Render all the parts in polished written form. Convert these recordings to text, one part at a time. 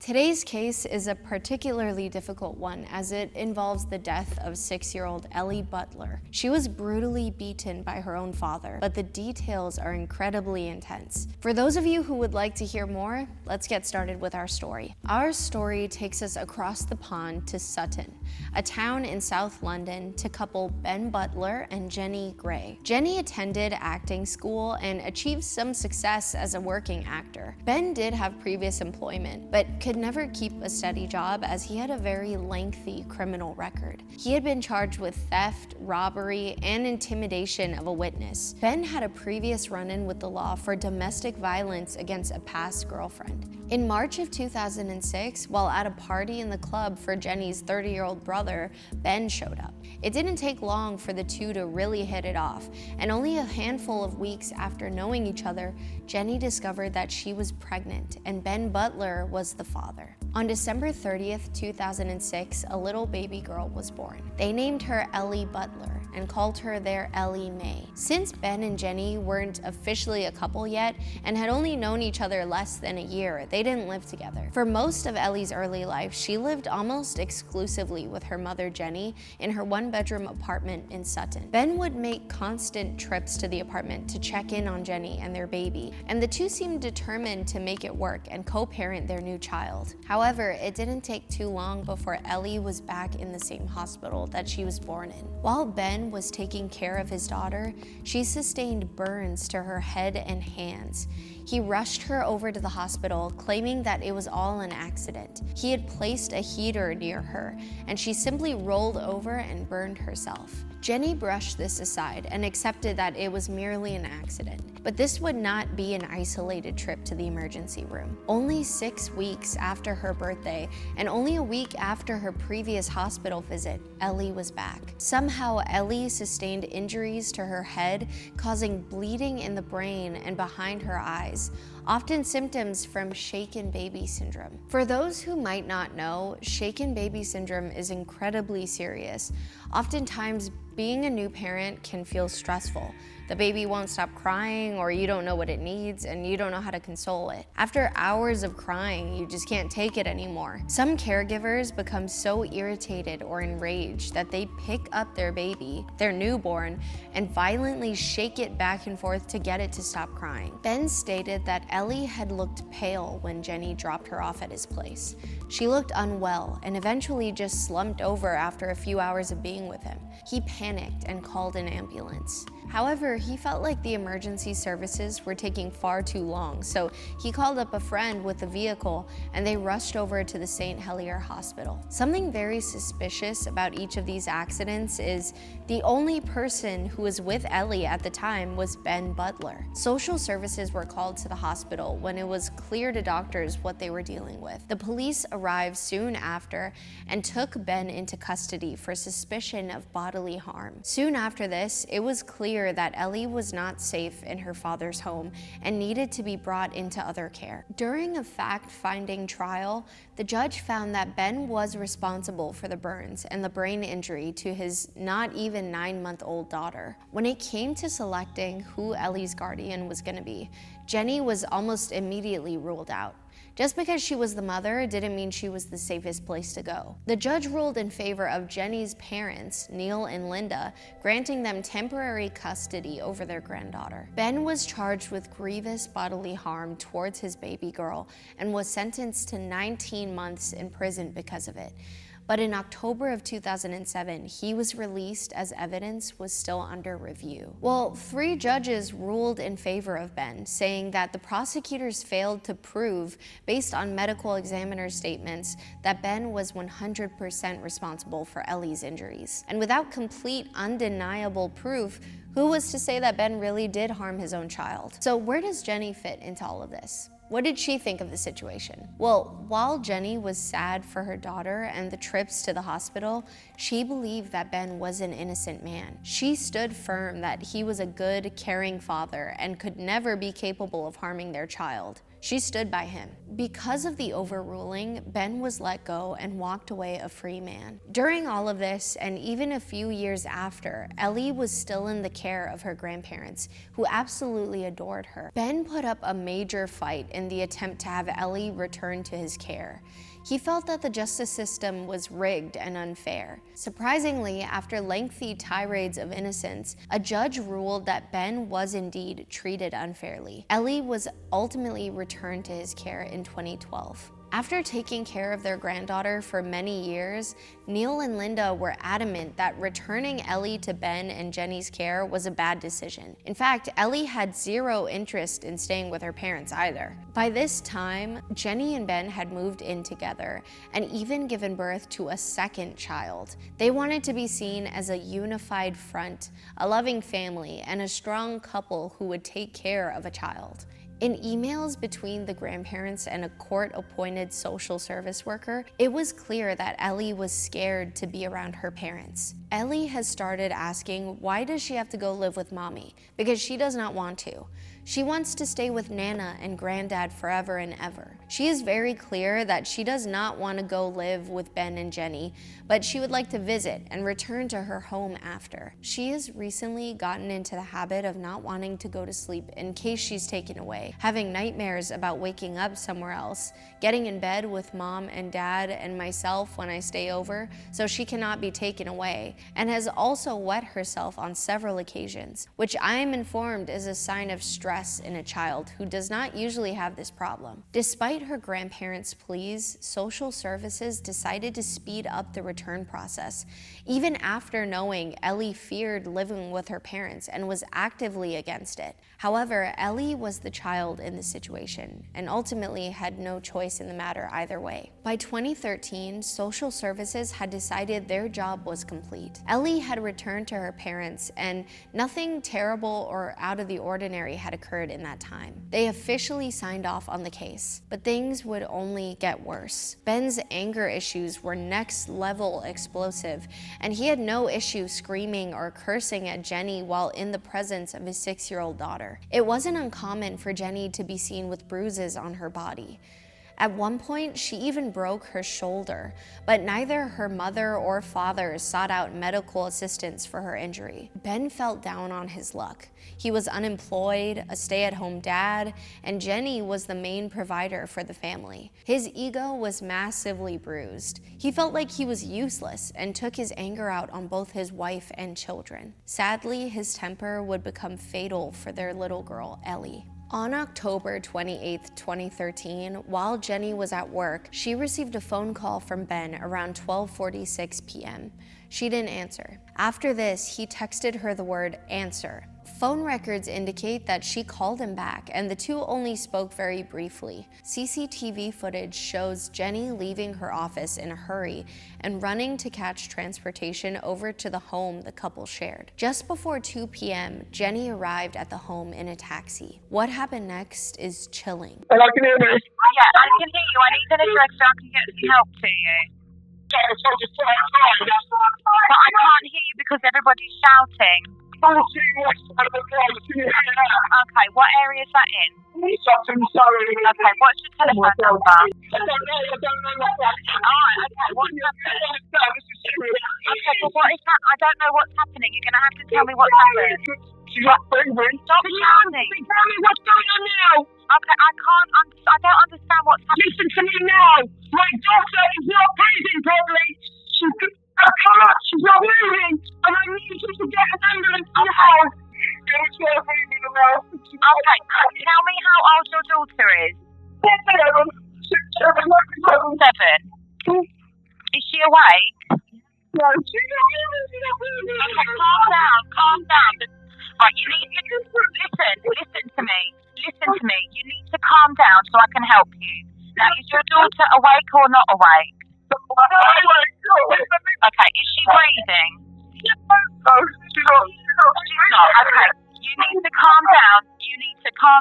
Today's case is a particularly difficult one as it involves the death of 6-year-old Ellie Butler. She was brutally beaten by her own father, but the details are incredibly intense. For those of you who would like to hear more, let's get started with our story. Our story takes us across the pond to Sutton, a town in South London, to couple Ben Butler and Jenny Gray. Jenny attended acting school and achieved some success as a working actor. Ben did have previous employment, but could never keep a steady job as he had a very lengthy criminal record. He had been charged with theft, robbery, and intimidation of a witness. Ben had a previous run-in with the law for domestic violence against a past girlfriend. In March of 2006, while at a party in the club for Jenny's 30-year-old brother, Ben showed up. It didn't take long for the two to really hit it off, and only a handful of weeks after knowing each other, Jenny discovered that she was pregnant and Ben Butler was the father. On December 30th, 2006, a little baby girl was born. They named her Ellie Butler and called her their Ellie May. Since Ben and Jenny weren't officially a couple yet and had only known each other less than a year, they didn't live together. For most of Ellie's early life, she lived almost exclusively with her mother Jenny in her one-bedroom apartment in Sutton. Ben would make constant trips to the apartment to check in on Jenny and their baby, and the two seemed determined to make it work and co-parent their new child. However, it didn't take too long before Ellie was back in the same hospital that she was born in. While Ben was taking care of his daughter, she sustained burns to her head and hands. He rushed her over to the hospital, claiming that it was all an accident. He had placed a heater near her, and she simply rolled over and burned herself. Jenny brushed this aside and accepted that it was merely an accident. But this would not be an isolated trip to the emergency room. Only 6 weeks after her birthday, and only a week after her previous hospital visit, Ellie was back. Somehow, Ellie sustained injuries to her head, causing bleeding in the brain and behind her eyes, often symptoms from shaken baby syndrome. For those who might not know, shaken baby syndrome is incredibly serious. Oftentimes, being a new parent can feel stressful. The baby won't stop crying, or you don't know what it needs and you don't know how to console it. After hours of crying, you just can't take it anymore. Some caregivers become so irritated or enraged that they pick up their baby, their newborn, and violently shake it back and forth to get it to stop crying. Ben stated that Ellie had looked pale when Jenny dropped her off at his place. She looked unwell and eventually just slumped over after a few hours of being with him. He panicked and called an ambulance. However, he felt like the emergency services were taking far too long, so he called up a friend with a vehicle and they rushed over to the St. Helier Hospital. Something very suspicious about each of these accidents is the only person who was with Ellie at the time was Ben Butler. Social services were called to the hospital when it was clear to doctors what they were dealing with. The police arrived soon after and took Ben into custody for suspicion of bodily harm. Soon after this, it was clear that Ellie was not safe in her father's home and needed to be brought into other care. During a fact-finding trial, the judge found that Ben was responsible for the burns and the brain injury to his not even 9-month-old daughter. When it came to selecting who Ellie's guardian was going to be, Jenny was almost immediately ruled out. Just because she was the mother didn't mean she was the safest place to go. The judge ruled in favor of Jenny's parents, Neil and Linda, granting them temporary custody over their granddaughter. Ben was charged with grievous bodily harm towards his baby girl and was sentenced to 19 months in prison because of it. But in October of 2007, he was released as evidence was still under review. Well, 3 judges ruled in favor of Ben, saying that the prosecutors failed to prove, based on medical examiner statements, that Ben was 100% responsible for Ellie's injuries. And without complete, undeniable proof, who was to say that Ben really did harm his own child? So where does Jenny fit into all of this? What did she think of the situation? Well, while Jenny was sad for her daughter and the trips to the hospital, she believed that Ben was an innocent man. She stood firm that he was a good, caring father and could never be capable of harming their child. She stood by him. Because of the overruling, Ben was let go and walked away a free man. During all of this, and even a few years after, Ellie was still in the care of her grandparents, who absolutely adored her. Ben put up a major fight in the attempt to have Ellie returned to his care. He felt that the justice system was rigged and unfair. Surprisingly, after lengthy tirades of innocence, a judge ruled that Ben was indeed treated unfairly. Ellie was ultimately returned to his care in 2012. After taking care of their granddaughter for many years, Neil and Linda were adamant that returning Ellie to Ben and Jenny's care was a bad decision. In fact, Ellie had zero interest in staying with her parents either. By this time, Jenny and Ben had moved in together and even given birth to a second child. They wanted to be seen as a unified front, a loving family, and a strong couple who would take care of a child. In emails between the grandparents and a court-appointed social service worker, it was clear that Ellie was scared to be around her parents. Ellie has started asking, why does she have to go live with mommy? Because she does not want to. She wants to stay with Nana and Granddad forever and ever. She is very clear that she does not want to go live with Ben and Jenny, but she would like to visit and return to her home after. She has recently gotten into the habit of not wanting to go to sleep in case she's taken away, having nightmares about waking up somewhere else, getting in bed with mom and dad and myself when I stay over so she cannot be taken away, and has also wet herself on several occasions, which I am informed is a sign of stress in a child who does not usually have this problem. Despite her grandparents' pleas, social services decided to speed up the return process, even after knowing Ellie feared living with her parents and was actively against it. However, Ellie was the child in the situation and ultimately had no choice in the matter either way. By 2013, social services had decided their job was complete. Ellie had returned to her parents and nothing terrible or out of the ordinary had occurred in that time. They officially signed off on the case, but things would only get worse. Ben's anger issues were next level explosive, and he had no issue screaming or cursing at Jenny while in the presence of his 6-year-old daughter. It wasn't uncommon for Jenny to be seen with bruises on her body. At one point, she even broke her shoulder, but neither her mother or father sought out medical assistance for her injury. Ben felt down on his luck. He was unemployed, a stay-at-home dad, and Jenny was the main provider for the family. His ego was massively bruised. He felt like he was useless and took his anger out on both his wife and children. Sadly, his temper would become fatal for their little girl, Ellie. On October 28, 2013, while Jenny was at work, she received a phone call from Ben around 12:46 p.m. She didn't answer. After this, he texted her the word "answer." Phone records indicate that she called him back, and the two only spoke very briefly. CCTV footage shows Jenny leaving her office in a hurry and running to catch transportation over to the home the couple shared. Just before 2 p.m., Jenny arrived at the home in a taxi. What happened next is chilling. Hello, can you hear me? Yeah, I can hear you. I need an address so I can get some help to you. Yeah, it's all just fine. But I can't hear you because everybody's shouting. I'll see you next time. Okay, what area is that in? Sutton, sorry. Okay, what's your telephone number? I don't know what that is. Alright, okay, what's happening? This is serious. Okay, but what is that? I don't know what's happening. You're going to have to tell me what's happening. She's not moving. Stop shouting. Tell me what's going on now. Okay, I don't understand what's happening. Listen to me now. My daughter is not breathing properly. She's not moving. And I need you to get an ambulance to the house. She's not breathing now. Okay, tell me how old your daughter is. 7. Is she awake? No, she's not moving. Okay, calm down. Right, you need to listen to me. You need to calm down so I can help you. Now, is your daughter awake or not awake? Okay, is she breathing? No, she's not. Okay, you need to calm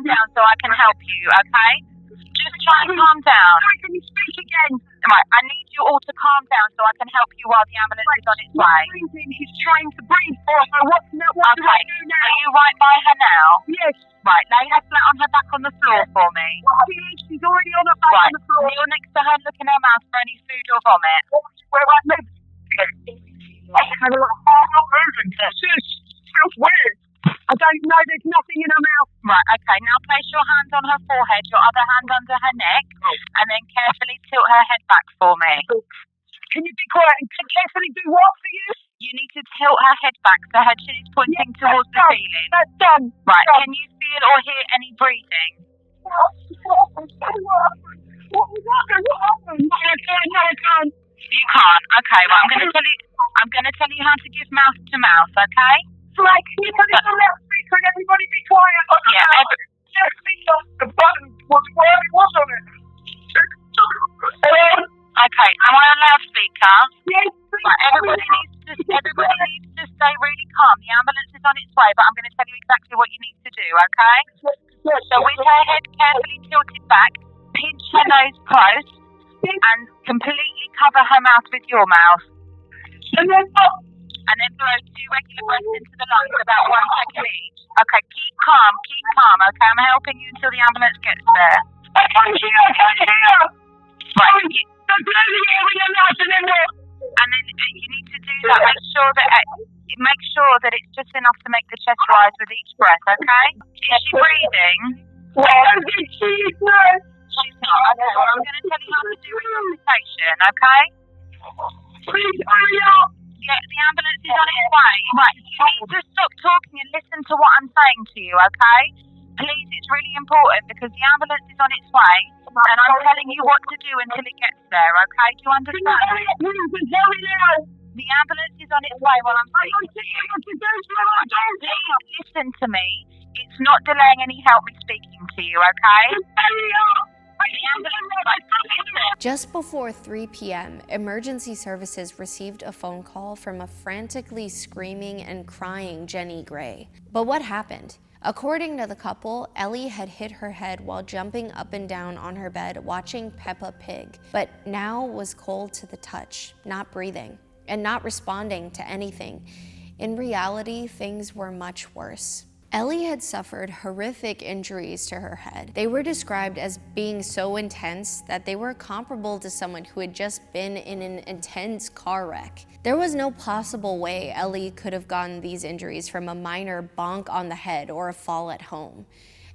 down so I can help you, okay? Just try and calm down. I can speak again. again. Right, I need you all to calm down so I can help you while the ambulance is on its way. Breathing. He's trying to breathe for her. What do I do now? Are you right by her now? Yes. Right, lay her flat on her back on the floor for me. She's already on her back Right, on the floor. kneel next to her and look in her mouth for any food or vomit. Where I live. I had a lot of hard not moving. Feels weird. I don't know. There's nothing in her mouth. Right, okay, now place your hand on her forehead, your other hand under her neck, and then carefully tilt her head back for me. Can you be quiet and carefully do what for you? You need to tilt her head back so her chin is pointing towards the ceiling. That's done. Right, can you feel or hear any breathing? What was that? What happened? No, I can't. You can't. Okay, well I'm gonna tell you how to give mouth to mouth, okay? Like, can you put it on loudspeaker and everybody be quiet? Yeah, the button was where it was on it. Okay, am I on loudspeaker? Yes. Right, everybody needs to stay really calm. The ambulance is on its way, but I'm going to tell you exactly what you need to do, okay? So with her head carefully tilted back, pinch her nose close, and completely cover her mouth with your mouth. And then blow 2 regular breaths into the lungs, about 1 second each. Okay, keep calm, okay? I'm helping you until the ambulance gets there. I can't hear. Right, And then you need to do that. Make sure that it's just enough to make the chest rise with each breath, okay? Is she breathing? she's not. She's not. Okay, well, I'm going to tell you how to do resuscitation, okay? Please hurry up. Yeah, the ambulance is on its way. Right, you need to stop talking and listen to what I'm saying to you, okay? Please, it's really important because the ambulance is on its way and I'm telling you what to do until it gets there, okay? Do you understand? The ambulance is on its way while I'm speaking to you. Please listen to me. It's not delaying any help me speaking to you, okay? Just before 3 p.m., emergency services received a phone call from a frantically screaming and crying Jenny Gray. But what happened? According to the couple, Ellie had hit her head while jumping up and down on her bed watching Peppa Pig, but now was cold to the touch, not breathing, and not responding to anything. In reality, things were much worse. Ellie had suffered horrific injuries to her head. They were described as being so intense that they were comparable to someone who had just been in an intense car wreck. There was no possible way Ellie could have gotten these injuries from a minor bonk on the head or a fall at home.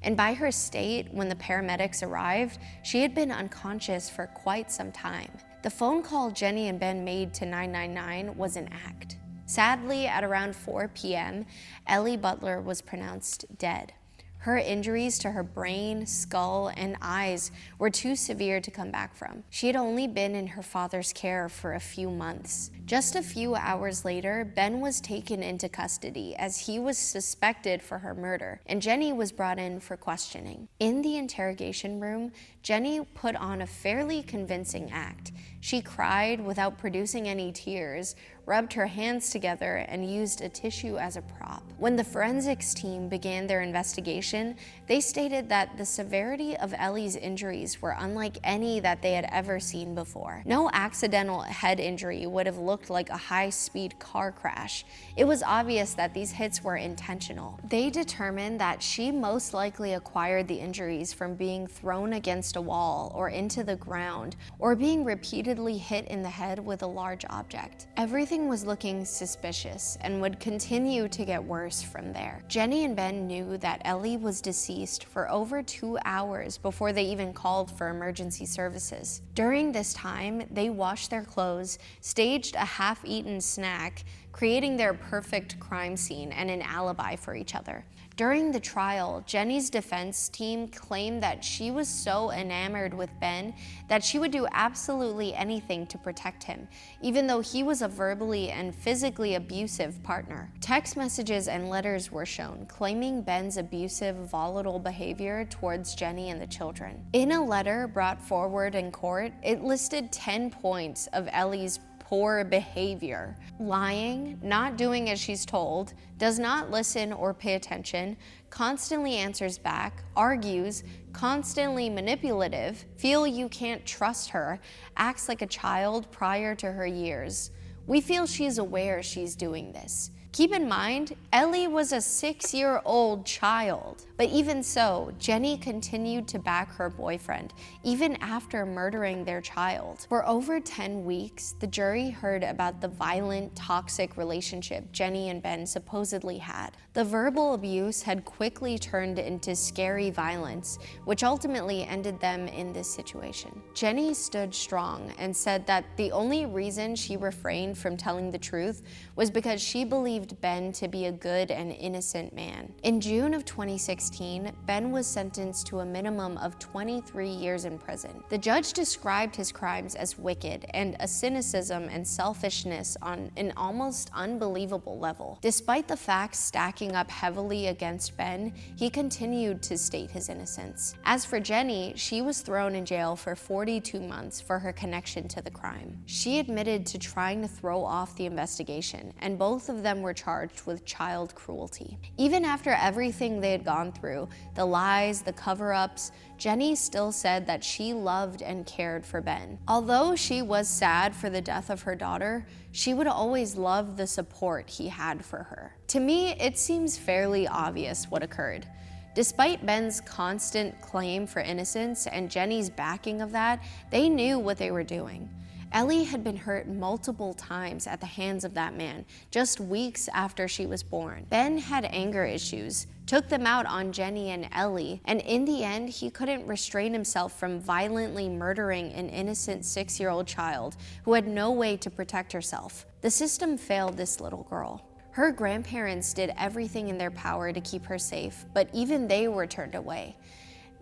And by her state, when the paramedics arrived, she had been unconscious for quite some time. The phone call Jenny and Ben made to 999 was an act. Sadly, at around 4 p.m., Ellie Butler was pronounced dead. Her injuries to her brain, skull, and eyes were too severe to come back from. She had only been in her father's care for a few months. Just a few hours later, Ben was taken into custody as he was suspected for her murder, and Jenny was brought in for questioning. In the interrogation room, Jenny put on a fairly convincing act. She cried without producing any tears, rubbed her hands together, and used a tissue as a prop. When the forensics team began their investigation, they stated that the severity of Ellie's injuries were unlike any that they had ever seen before. No accidental head injury would have looked like a high-speed car crash. It was obvious that these hits were intentional. They determined that she most likely acquired the injuries from being thrown against a wall or into the ground, or being repeatedly hit in the head with a large object. Everything was looking suspicious and would continue to get worse from there. Jenny and Ben knew that Ellie was deceased for over 2 hours before they even called for emergency services. During this time, they washed their clothes, staged a half-eaten snack, creating their perfect crime scene and an alibi for each other. During the trial, Jenny's defense team claimed that she was so enamored with Ben that she would do absolutely anything to protect him, even though he was a verbally and physically abusive partner. Text messages and letters were shown, claiming Ben's abusive, volatile behavior towards Jenny and the children. In a letter brought forward in court, it listed 10 points of Ellie's poor behavior. Lying, not doing as she's told, does not listen or pay attention, constantly answers back, argues, constantly manipulative, feel you can't trust her, acts like a child prior to her years. We feel she's aware she's doing this. Keep in mind, Ellie was a 6-year-old child. But even so, Jenny continued to back her boyfriend, even after murdering their child. For over 10 weeks, the jury heard about the violent, toxic relationship Jenny and Ben supposedly had. The verbal abuse had quickly turned into scary violence, which ultimately ended them in this situation. Jenny stood strong and said that the only reason she refrained from telling the truth was because she believed Ben to be a good and innocent man. In June of 2016, Ben was sentenced to a minimum of 23 years in prison. The judge described his crimes as wicked and a cynicism and selfishness on an almost unbelievable level. Despite the facts stacking up heavily against Ben, he continued to state his innocence. As for Jenny, she was thrown in jail for 42 months for her connection to the crime. She admitted to trying to throw off the investigation, and both of them were charged with child cruelty. Even after everything they had gone through, the lies, the cover-ups, Jenny still said that she loved and cared for Ben. Although she was sad for the death of her daughter, she would always love the support he had for her. To me, it seems fairly obvious what occurred. Despite Ben's constant claim for innocence and Jenny's backing of that, they knew what they were doing. Ellie had been hurt multiple times at the hands of that man, just weeks after she was born. Ben had anger issues, took them out on Jenny and Ellie, and in the end, he couldn't restrain himself from violently murdering an innocent 6-year-old child who had no way to protect herself. The system failed this little girl. Her grandparents did everything in their power to keep her safe, but even they were turned away.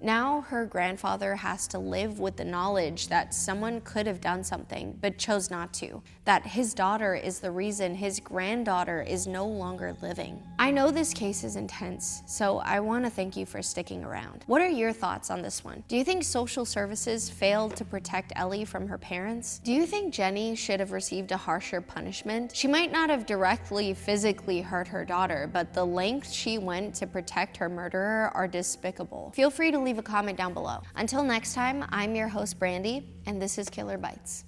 Now her grandfather has to live with the knowledge that someone could have done something but chose not to, that his daughter is the reason his granddaughter is no longer living. I know this case is intense, so I want to thank you for sticking around. What are your thoughts on this one? Do you think social services failed to protect Ellie from her parents? Do you think Jenny should have received a harsher punishment? She might not have directly physically hurt her daughter, but the lengths she went to protect her murderer are despicable. Feel free to leave a comment down below. Until next time, I'm your host Brandi, and this is Killer Bites.